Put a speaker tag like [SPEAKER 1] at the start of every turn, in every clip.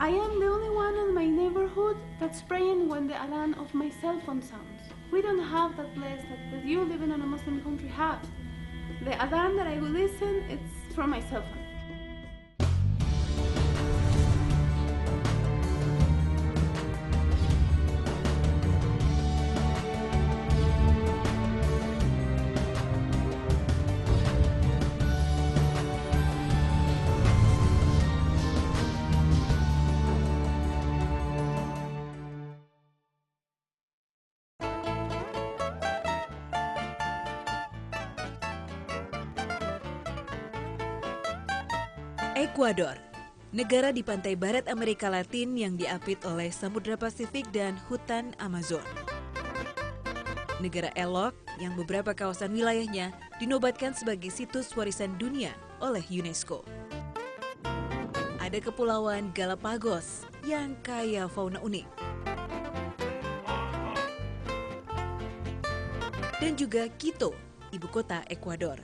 [SPEAKER 1] I am the only one in my neighborhood that's praying when the adhan of my cell phone sounds. We don't have that place that you living in a Muslim country have. The adhan that I will listen, it's from my cell phone.
[SPEAKER 2] Ekuador, negara di pantai barat Amerika Latin yang diapit oleh Samudra Pasifik dan hutan Amazon. Negara elok yang beberapa kawasan wilayahnya dinobatkan sebagai situs warisan dunia oleh UNESCO. Ada Kepulauan Galapagos yang kaya fauna unik. Dan juga Quito, ibu kota Ekuador.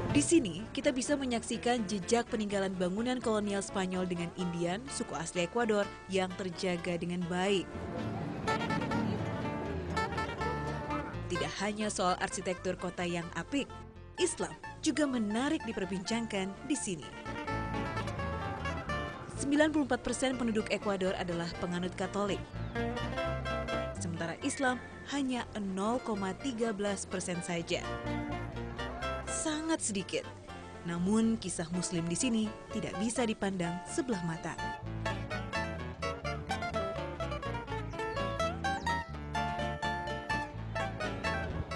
[SPEAKER 2] Di sini, kita bisa menyaksikan jejak peninggalan bangunan kolonial Spanyol dengan Indian, suku asli Ekuador, yang terjaga dengan baik. Tidak hanya soal arsitektur kota yang apik, Islam juga menarik diperbincangkan di sini. 94% penduduk Ekuador adalah penganut Katolik. Sementara Islam hanya 0,13% saja. Sangat sedikit. Namun kisah Muslim di sini tidak bisa dipandang sebelah mata.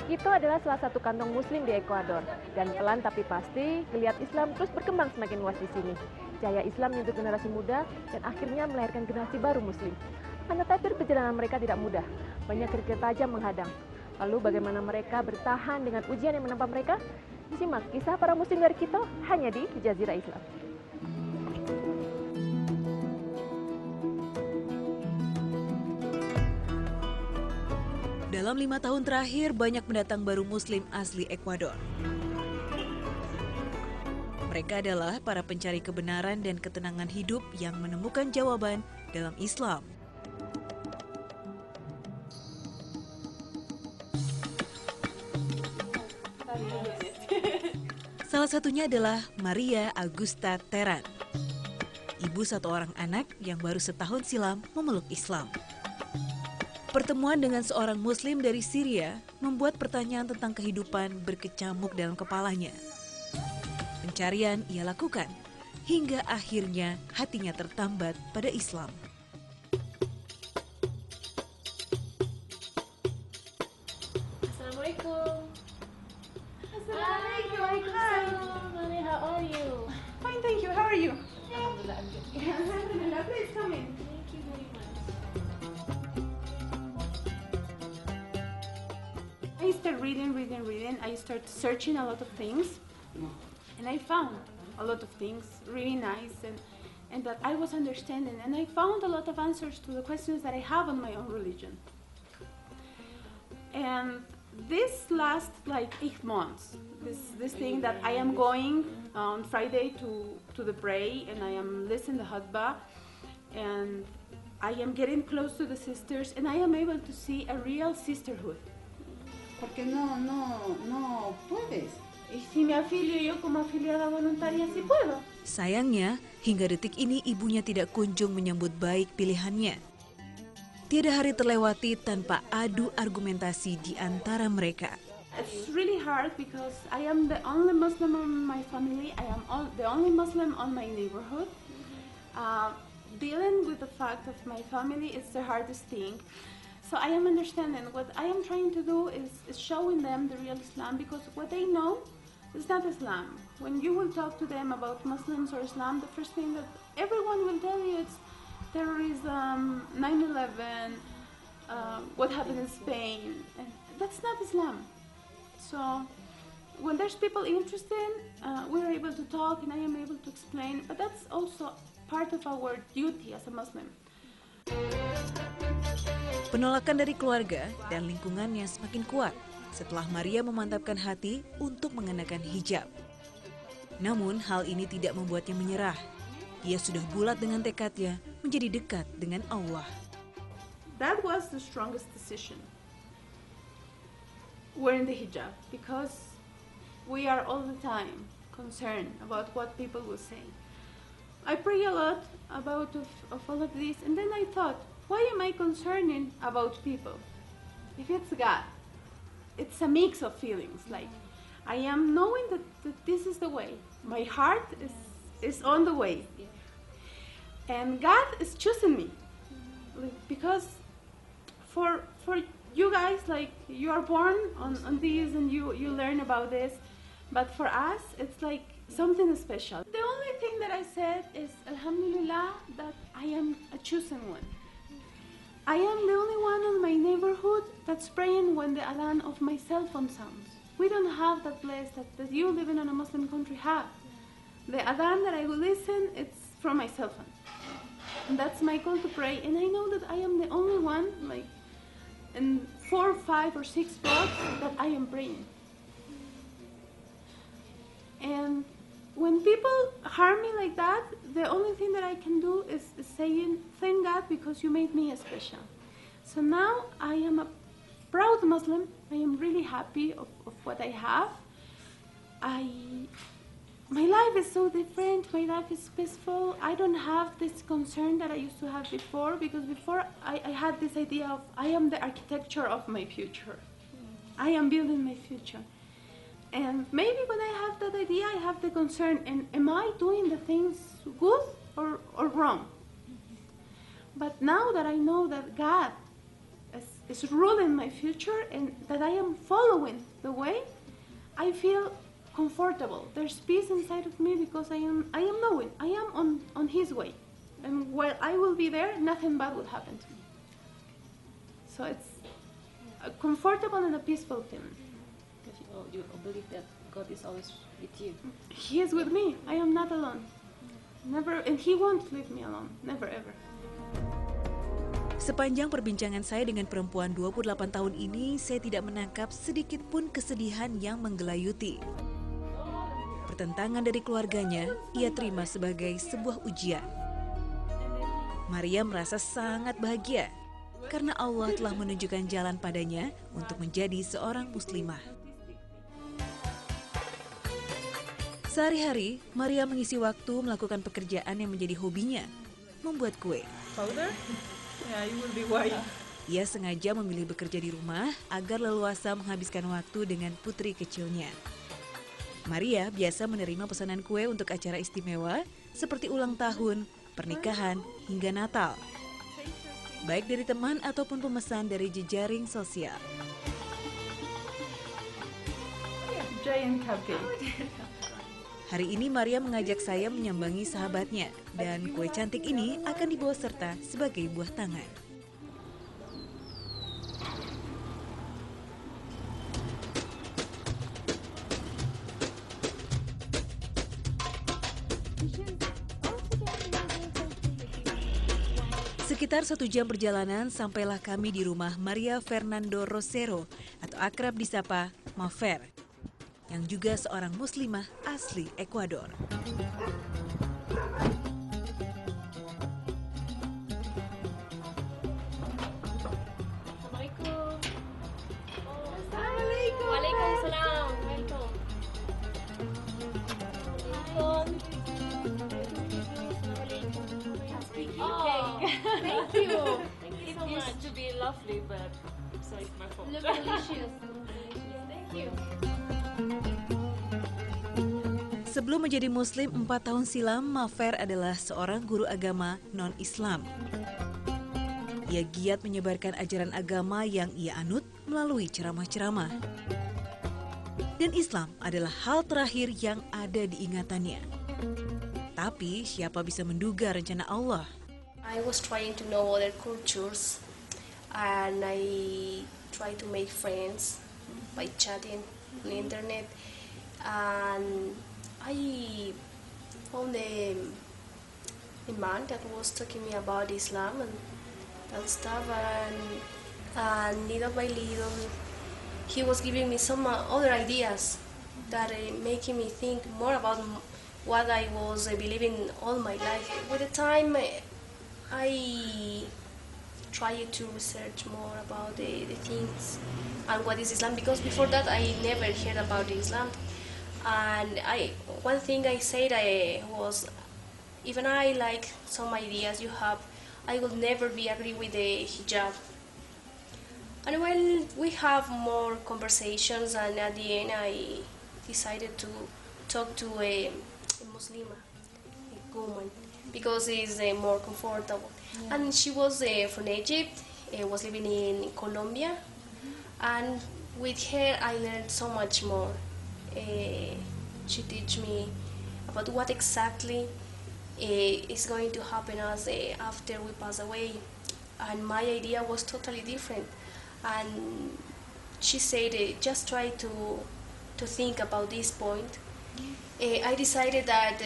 [SPEAKER 3] Quito adalah salah satu kantong Muslim di Ekuador, dan pelan tapi pasti geliat Islam terus berkembang semakin luas di sini. Cahaya Islam menyentuh generasi muda dan akhirnya melahirkan generasi baru Muslim. Akan tetapi perjalanan mereka tidak mudah, banyak kerikil tajam menghadang. Lalu bagaimana mereka bertahan dengan ujian yang menimpa mereka? Simak kisah para Muslim dari Quito hanya di Jazirah Islam.
[SPEAKER 2] Dalam 5 tahun terakhir, banyak pendatang baru Muslim asli Ekuador. Mereka adalah para pencari kebenaran dan ketenangan hidup yang menemukan jawaban dalam Islam. Salah satunya adalah Maria Augusta Teran, ibu satu orang anak yang baru setahun silam memeluk Islam. Pertemuan dengan seorang Muslim dari Syria membuat pertanyaan tentang kehidupan berkecamuk dalam kepalanya. Pencarian ia lakukan, hingga akhirnya hatinya tertambat pada Islam.
[SPEAKER 3] Assalamualaikum.
[SPEAKER 1] Hi.
[SPEAKER 3] How are you?
[SPEAKER 1] Fine, thank you. How are you?
[SPEAKER 3] Alhamdulillah, I'm good.
[SPEAKER 1] Alhamdulillah, please come in.
[SPEAKER 3] Thank you very much.
[SPEAKER 1] I started reading. I started searching a lot of things, and I found a lot of things really nice and that I was understanding. And I found a lot of answers to the questions that I have on my own religion. And this lasts like 8 months. This thing that I am going on Friday to the pray, and I am listening to khutbah, and I am getting close to the sisters, and I am able to see a real sisterhood.
[SPEAKER 4] Porque no puedes.
[SPEAKER 1] Y si me afilio yo como afiliada voluntaria, sí puedo.
[SPEAKER 2] Sayangnya, hingga detik ini ibunya tidak kunjung menyambut baik pilihannya. Tiada hari terlewati tanpa adu argumentasi di antara mereka.
[SPEAKER 1] It's really hard because I am the only Muslim in my family. I am the only Muslim on my neighborhood. Dealing with the fact of my family is the hardest thing. So I am understanding. What I am trying to do is showing them the real Islam, because what they know is not Islam. When you will talk to them about Muslims or Islam, the first thing that everyone will tell you is terrorism, 9/11, what happened in Spain, and that's not Islam. So when there's people interested, we're able to talk and I am able to explain, but that's also part of our duty as a Muslim.
[SPEAKER 2] Penolakan dari keluarga dan lingkungannya semakin kuat setelah Maria memantapkan hati untuk mengenakan hijab. Namun hal ini tidak membuatnya menyerah. ia sudah bulat dengan tekadnya menjadi dekat dengan Allah.
[SPEAKER 1] That was the strongest decision. Wearing the hijab, because we are all the time concerned about what people will say. I pray a lot about of all of this, and then I thought, why am I concerning about people? If it's God, it's a mix of feelings. Like, I am knowing that this is the way. My heart is on the way. And God is choosing me. Like, because for you guys, like, you are born on this and you learn about this. But for us, it's like something special. The only thing that I said is, Alhamdulillah, that I am a chosen one. I am the only one in my neighborhood that's praying when the adhan of my cell phone sounds. We don't have that place that you living in a Muslim country have. The adhan that I will listen, it's from my cell phone. And that's my call to pray. And I know that I am the only one, like, in 4, 5, or 6 blocks that I am praying. And when people harm me like that, the only thing that I can do is saying, thank God because you made me special. So now I am a proud Muslim. I am really happy of what I have. My life is so different. My life is peaceful. I don't have this concern that I used to have before, because before I had this idea of I am the architecture of my future. I am building my future. And maybe when I have that idea, I have the concern, and am I doing the things good or wrong? But now that I know that God is ruling my future and that I am following the way, I feel comfortable. There's peace inside of me because I am knowing I am on His way. And while I will be there, nothing bad will happen to me. So it's a comfortable and a peaceful feeling.
[SPEAKER 3] You believe that God is always with you.
[SPEAKER 1] He is with me. I am not alone. Never, and He won't leave me alone. Never ever.
[SPEAKER 2] Sepanjang perbincangan saya dengan perempuan 28 tahun ini, saya tidak menangkap sedikit pun kesedihan yang menggelayuti. Pertentangan dari keluarganya, ia terima sebagai sebuah ujian. Maria merasa sangat bahagia karena Allah telah menunjukkan jalan padanya untuk menjadi seorang muslimah. Sehari-hari, Maria mengisi waktu melakukan pekerjaan yang menjadi hobinya, membuat kue.
[SPEAKER 1] Powder? Yeah, you will be white.
[SPEAKER 2] Ia sengaja memilih bekerja di rumah agar leluasa menghabiskan waktu dengan putri kecilnya. Maria biasa menerima pesanan kue untuk acara istimewa seperti ulang tahun, pernikahan, hingga Natal. Baik dari teman ataupun pemesan dari jejaring sosial.
[SPEAKER 1] Giant cupcake.
[SPEAKER 2] Hari ini Maria mengajak saya menyambangi sahabatnya, dan kue cantik ini akan dibawa serta sebagai buah tangan. Sekitar 1 jam perjalanan sampailah kami di rumah Maria Fernando Rosero atau akrab disapa Mafer, yang juga seorang muslimah asli Ekuador.
[SPEAKER 3] Assalamualaikum. Assalamualaikum. Waalaikumsalam. Welcome.
[SPEAKER 5] Oh,
[SPEAKER 3] Thank you.
[SPEAKER 5] thank you so much. To be lovely, but so it's my fault.
[SPEAKER 3] Look delicious. Thank you.
[SPEAKER 2] Sebelum menjadi muslim 4 tahun silam, Mafer adalah seorang guru agama non-Islam. Ia giat menyebarkan ajaran agama yang ia anut melalui ceramah-ceramah. Dan Islam adalah hal terakhir yang ada di ingatannya. Tapi siapa bisa menduga rencana Allah?
[SPEAKER 6] I was trying to know other cultures, and I try to make friends by chatting on the internet, and I found a man that was talking me about Islam and stuff, and little by little he was giving me some other ideas that making me think more about what I was believing all my life. With the time, I tried to research more about the things and what is Islam, because before that I never heard about Islam. And one thing I said was, even I like some ideas you have, I will never be agree with the hijab. And when we have more conversations, and at the end I decided to talk to a Muslim, a woman, because it's more comfortable. Yeah. And she was from Egypt, was living in Colombia, and with her I learned so much more. She teach me about what exactly is going to happen us after we pass away, and my idea was totally different. And she said, just try to think about this point. I decided that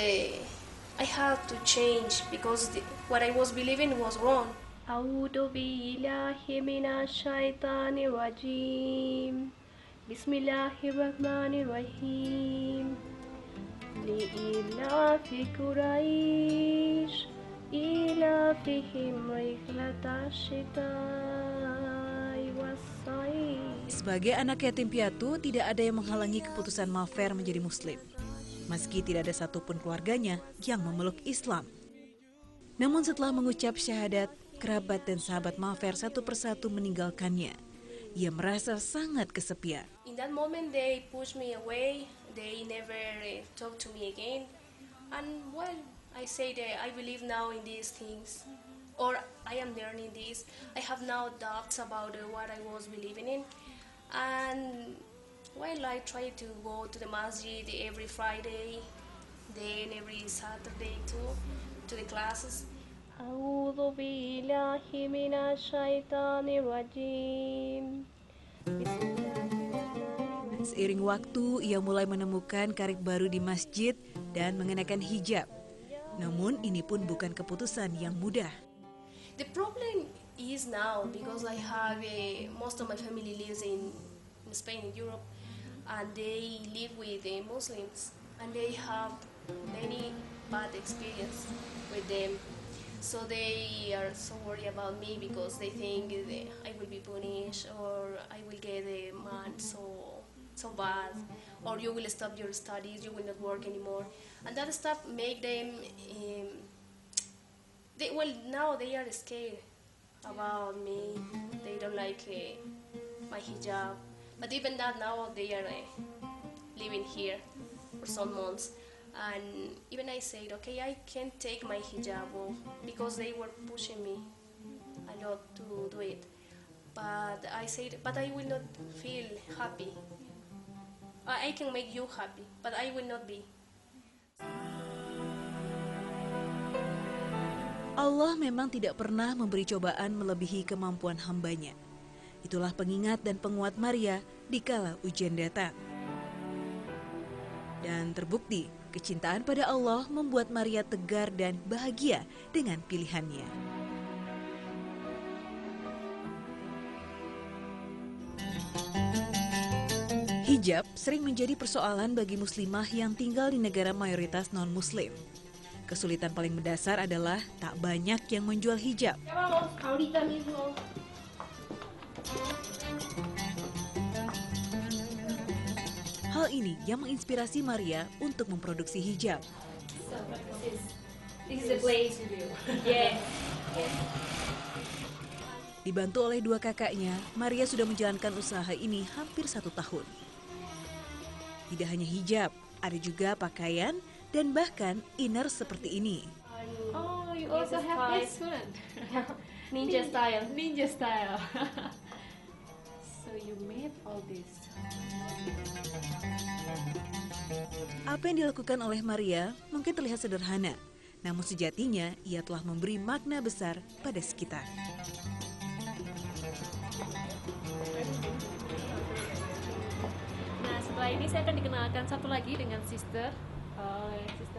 [SPEAKER 6] I had to change, because what I was believing was wrong. أعوذ بالله من الشيطان الرجيم بسم الله الرحمن الرحيم لإيلاف قريش إيلافهم رحلة الشتاء والصيف.
[SPEAKER 2] Sebagai anak yatim piatu, tidak ada yang menghalangi keputusan Mafer menjadi Muslim. Meski tidak ada satupun keluarganya yang memeluk Islam. Namun setelah mengucap syahadat, kerabat dan sahabat Mafer satu persatu meninggalkannya. Ia merasa sangat kesepian.
[SPEAKER 6] In that moment they pushed me away. They never talked to me again. And well, I said I believe now in these things, or I am learning this. I have now doubts about what I was believing in. And well, I try to go to the masjid every Friday, then every Saturday too, to the classes. أعوذ بالله من الشيطان الرجيم.
[SPEAKER 2] Seiring waktu, ia mulai menemukan karir baru di masjid dan mengenakan hijab. Namun ini pun bukan keputusan yang mudah.
[SPEAKER 6] The problem is now, because I have most of my family lives in Spain, in Europe, and they live with Muslims, and they have many bad experience with them. So they are so worried about me, because they think I will be punished, or I will get a man so bad, or you will stop your studies, you will not work anymore. And that stuff make them, now they are scared about me. They don't like my hijab. But even that, now they are living here for some months. And even I said, okay, I can't take my hijab off, because they were pushing me a lot to do it. But I said, but I will not feel happy. I can make you happy, but I will not be.
[SPEAKER 2] Allah memang tidak pernah memberi cobaan melebihi kemampuan hambanya. Itulah pengingat dan penguat Maria dikala ujian datang. Dan terbukti, kecintaan pada Allah membuat Maria tegar dan bahagia dengan pilihannya. Hijab sering menjadi persoalan bagi muslimah yang tinggal di negara mayoritas non-muslim. Kesulitan paling mendasar adalah tak banyak yang menjual hijab. Hal ini yang menginspirasi Maria untuk memproduksi hijab. Dibantu oleh dua kakaknya, Maria sudah menjalankan usaha ini hampir 1 tahun. Tidak hanya hijab, ada juga pakaian dan bahkan inner seperti ini.
[SPEAKER 3] Oh, you also have this one.
[SPEAKER 5] Ninja style.
[SPEAKER 3] Ninja style. So you made all this.
[SPEAKER 2] Apa yang dilakukan oleh Maria mungkin terlihat sederhana, namun sejatinya ia telah memberi makna besar pada sekitar.
[SPEAKER 3] Nah, setelah ini saya akan dikenalkan satu lagi dengan Sister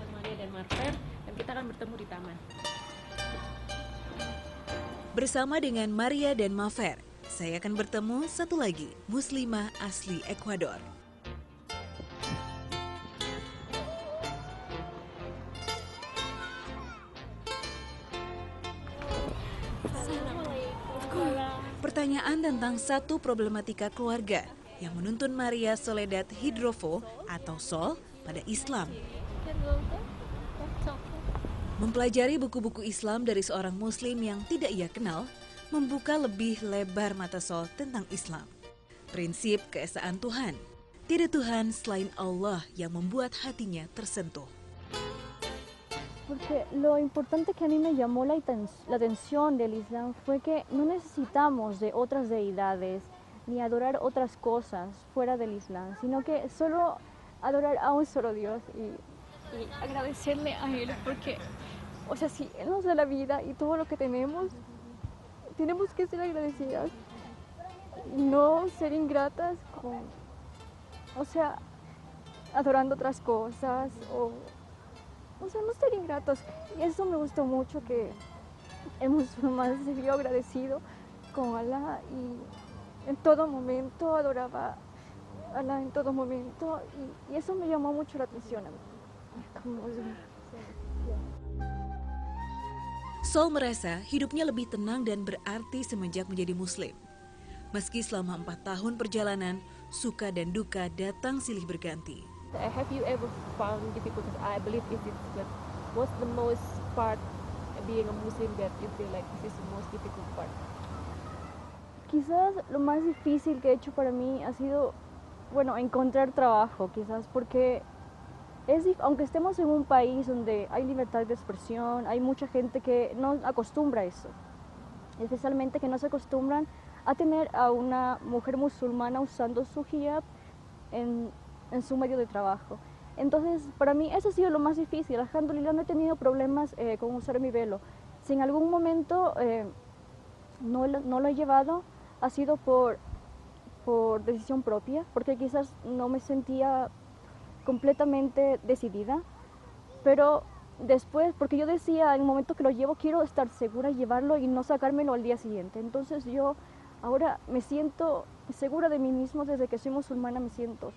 [SPEAKER 3] Maria dan Mafer, dan kita akan bertemu di taman.
[SPEAKER 2] Bersama dengan Maria dan Mafer, saya akan bertemu satu lagi muslimah asli Ekuador. Pertanyaan tentang satu problematika keluarga yang menuntun Maria Soledad Hidrovo atau Sol pada Islam. Mempelajari buku-buku Islam dari seorang Muslim yang tidak ia kenal, membuka lebih lebar mata Sol tentang Islam. Prinsip keesaan Tuhan. Tidak Tuhan selain Allah yang membuat hatinya tersentuh.
[SPEAKER 7] Porque lo importante que a mí me llamó la atención del Islam fue que no necesitamos de otras deidades ni adorar otras cosas fuera del Islam, sino que solo adorar a un solo Dios y agradecerle a Él porque, o sea, si Él nos da la vida y todo lo que tenemos que ser agradecidas y no ser ingratas con, o sea, adorando otras cosas o sea, no ser ingratos. Y eso me gustó mucho, que el musulmán se vio agradecido con Allah y en todo momento adoraba a Allah en todo momento y eso me llamó mucho la atención a mí.
[SPEAKER 2] Sol merasa hidupnya lebih tenang dan berarti semenjak menjadi Muslim. Meski selama 4 tahun perjalanan, suka dan duka datang silih berganti.
[SPEAKER 3] Have you ever found difficulties? I believe it is, but what's the most part being a Muslim that you feel like this is the most difficult part?
[SPEAKER 7] Quizás lo más difícil que he hecho para mí ha sido, bueno, encontrar trabajo, quizás porque aunque estemos en un país donde hay libertad de expresión, hay mucha gente que no acostumbra a eso, especialmente que no se acostumbran a tener a una mujer musulmana usando su hijab en su medio de trabajo. Entonces, para mí eso ha sido lo más difícil. Alhamdulillah, no he tenido problemas con usar mi velo. Si en algún momento no lo he llevado, ha sido por decisión propia, porque quizás no me sentía completamente decidida, pero después, porque yo decía, en el momento que lo llevo, quiero estar segura, llevarlo y no sacármelo al día siguiente. Entonces yo ahora me siento segura de mí mismo, desde que soy musulmana me siento.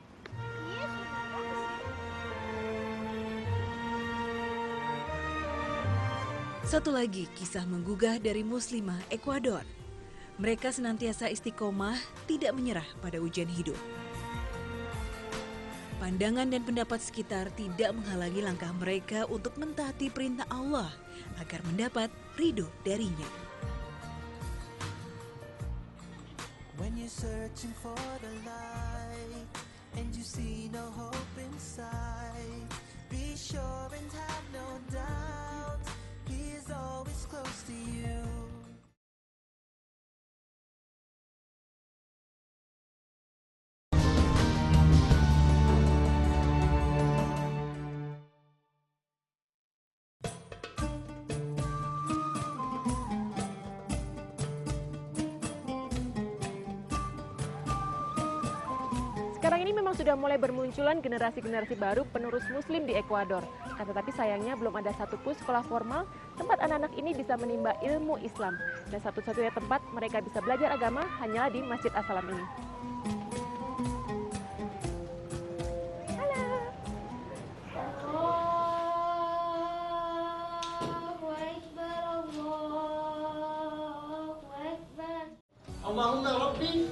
[SPEAKER 2] Satu lagi kisah menggugah dari Muslimah Ekuador. Mereka senantiasa istiqomah, tidak menyerah pada ujian hidup. Pandangan dan pendapat sekitar tidak menghalangi langkah mereka untuk mentaati perintah Allah agar mendapat ridho darinya. When you're searching for the light and you see no hope inside, be sure and have no doubt, He is always close to you.
[SPEAKER 3] Sekarang ini memang sudah mulai bermunculan generasi-generasi baru penerus Muslim di Ekuador. Tetapi sayangnya belum ada satupun sekolah formal tempat anak-anak ini bisa menimba ilmu Islam. Dan satu-satunya tempat mereka bisa belajar agama hanyalah di Masjid As-Salam ini.
[SPEAKER 8] Allahumma Rabbi,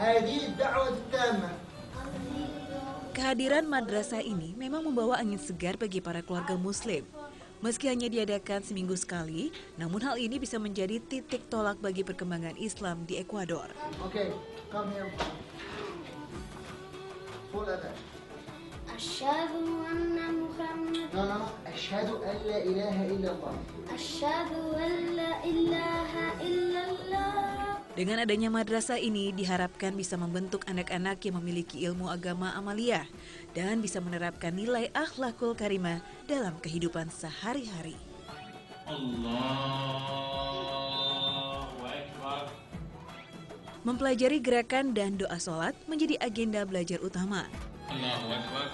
[SPEAKER 8] hadhihi ad-da'wah at-tamma.
[SPEAKER 2] Kehadiran madrasah ini memang membawa angin segar bagi para keluarga Muslim. Meski hanya diadakan seminggu sekali, namun hal ini bisa menjadi titik tolak bagi perkembangan Islam di Ekuador.
[SPEAKER 8] Okay, come here. Full attack.
[SPEAKER 9] Asyhadu anna Muhammad.
[SPEAKER 8] No. Asyhadu an la ilaha illallah.
[SPEAKER 9] Asyhadu an la ilaha illallah.
[SPEAKER 2] Dengan adanya madrasah ini diharapkan bisa membentuk anak-anak yang memiliki ilmu agama amaliyah dan bisa menerapkan nilai akhlakul karimah dalam kehidupan sehari-hari. Allahu Akbar. Mempelajari gerakan dan doa sholat menjadi agenda belajar utama. Allahu Akbar.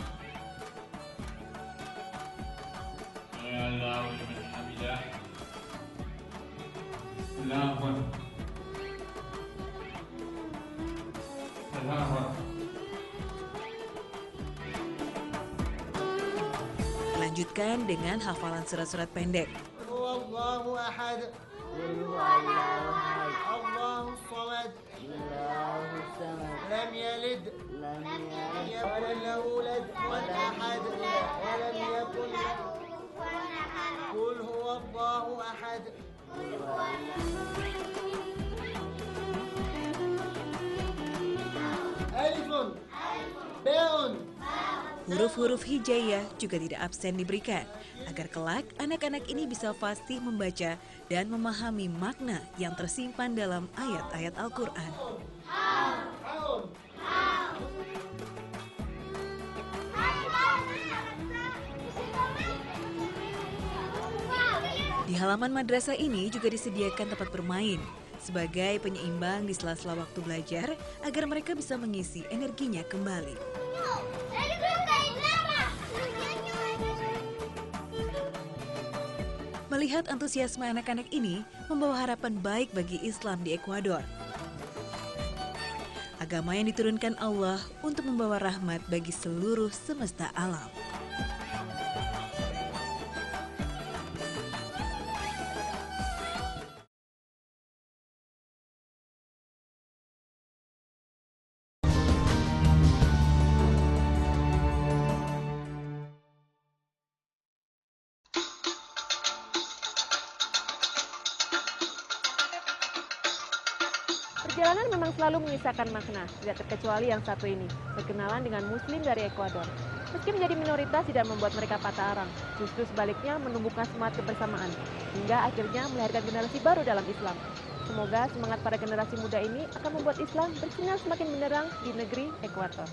[SPEAKER 2] Allahu Akbar. Lanjutkan dengan hafalan surat-surat pendek.
[SPEAKER 8] Allahu ahad, الله الصمد لم يلد ولم يكن له ولد أحد ولم يكن له قل هو الله أحد. ألف باء.
[SPEAKER 2] Huruf-huruf hijaiyah juga tidak absen diberikan, agar kelak anak-anak ini bisa fasih membaca dan memahami makna yang tersimpan dalam ayat-ayat Al-Quran. Di halaman madrasah ini juga disediakan tempat bermain, sebagai penyeimbang di sela-sela waktu belajar, agar mereka bisa mengisi energinya kembali. Melihat antusiasme anak-anak ini membawa harapan baik bagi Islam di Ekuador. Agama yang diturunkan Allah untuk membawa rahmat bagi seluruh semesta alam.
[SPEAKER 3] Perjalanan memang selalu menyisakan makna, tidak terkecuali yang satu ini, berkenalan dengan Muslim dari Ekuador. Meski menjadi minoritas tidak membuat mereka patah arang, justru sebaliknya menumbuhkan semangat kebersamaan, hingga akhirnya melahirkan generasi baru dalam Islam. Semoga semangat para generasi muda ini akan membuat Islam bersinar semakin benderang di negeri Ekuador.